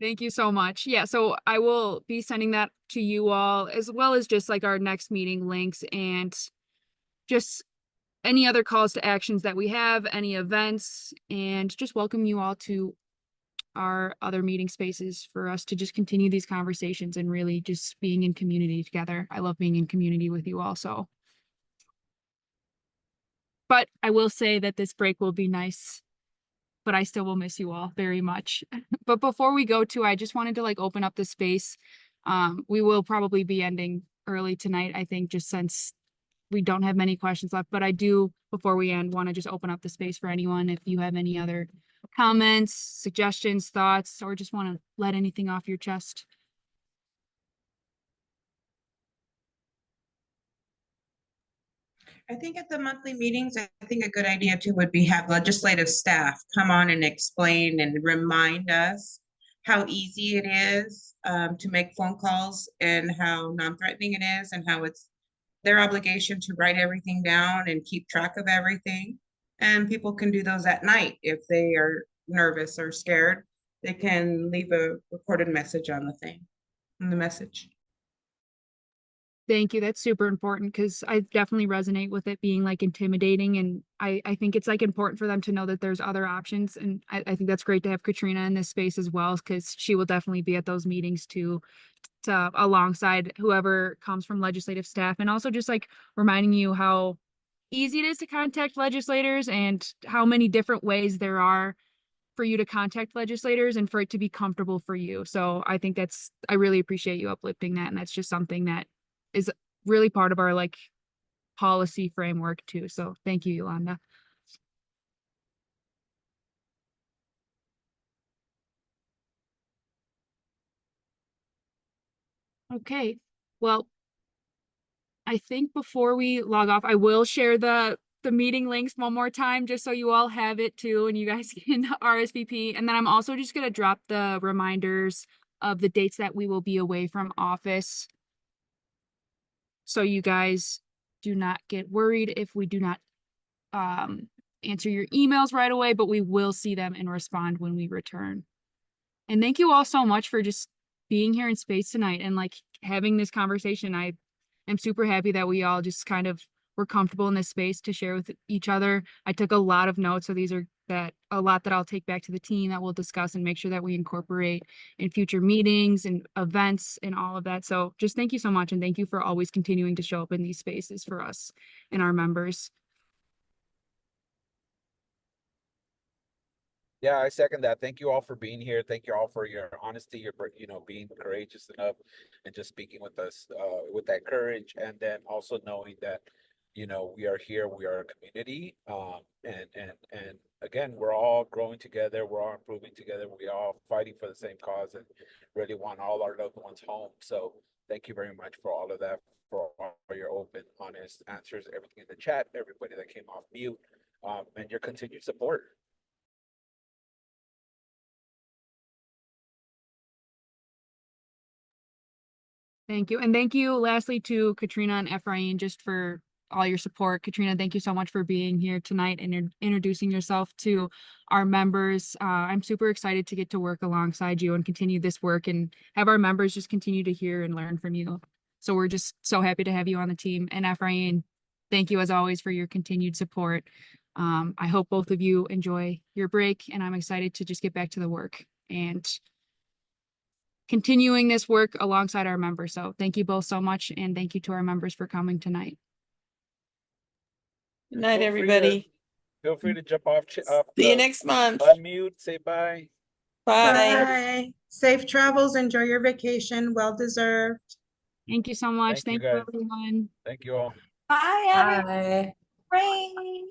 Thank you so much. Yeah, so I will be sending that to you all, as well as just like our next meeting links and just any other calls to actions that we have, any events, and just welcome you all to our other meeting spaces for us to just continue these conversations and really just being in community together. I love being in community with you all, so. But I will say that this break will be nice, but I still will miss you all very much. But before we go to, I just wanted to like open up the space. We will probably be ending early tonight, I think, just since we don't have many questions left, but I do, before we end, want to just open up the space for anyone. If you have any other comments, suggestions, thoughts, or just want to let anything off your chest. I think at the monthly meetings, I think a good idea too would be have legislative staff come on and explain and remind us how easy it is to make phone calls and how non-threatening it is and how it's their obligation to write everything down and keep track of everything. And people can do those at night if they are nervous or scared. They can leave a recorded message on the message. Thank you. That's super important because I definitely resonate with it being like intimidating. And I think it's like important for them to know that there's other options. And I think that's great to have Katrina in this space as well, because she will definitely be at those meetings too, to alongside whoever comes from legislative staff, and also just like reminding you how easy it is to contact legislators and how many different ways there are for you to contact legislators and for it to be comfortable for you. So I think I really appreciate you uplifting that. And that's just something that is really part of our like policy framework too. So thank you, Yolanda. Okay, well, I think before we log off, I will share the meeting links one more time, just so you all have it too, and you guys can RSVP. And then I'm also just gonna drop the reminders of the dates that we will be away from office, so you guys do not get worried if we do not answer your emails right away, but we will see them and respond when we return. And thank you all so much for just being here in space tonight and like having this conversation. I am super happy that we all just kind of were comfortable in this space to share with each other. I took a lot of notes, so these are a lot that I'll take back to the team that we'll discuss and make sure that we incorporate in future meetings and events and all of that. So just thank you so much. And thank you for always continuing to show up in these spaces for us and our members. Yeah, I second that. Thank you all for being here. Thank you all for your honesty, your being courageous enough and just speaking with us with that courage, and then also knowing that we are here, we are a community, and again, we're all growing together, we're all improving together, we all fighting for the same cause and really want all our loved ones home. So thank you very much for all of that, for all your open, honest answers, everything in the chat, everybody that came off mute, and your continued support. Thank you. And thank you lastly to Katrina and Efrain just for all your support. Katrina, thank you so much for being here tonight and introducing yourself to our members. I'm super excited to get to work alongside you and continue this work and have our members just continue to hear and learn from you. So we're just so happy to have you on the team. And Efrain, thank you as always for your continued support. I hope both of you enjoy your break, and I'm excited to just get back to the work and continuing this work alongside our members. So thank you both so much. And thank you to our members for coming tonight. Good night, everybody. Feel free to jump off. See you next month. Unmute, say bye. Bye. Bye. Safe travels. Enjoy your vacation. Well deserved. Thank you so much. Thank you, Thank you, guys. everyone. Thank you all. Bye, everyone. Bye. Rain.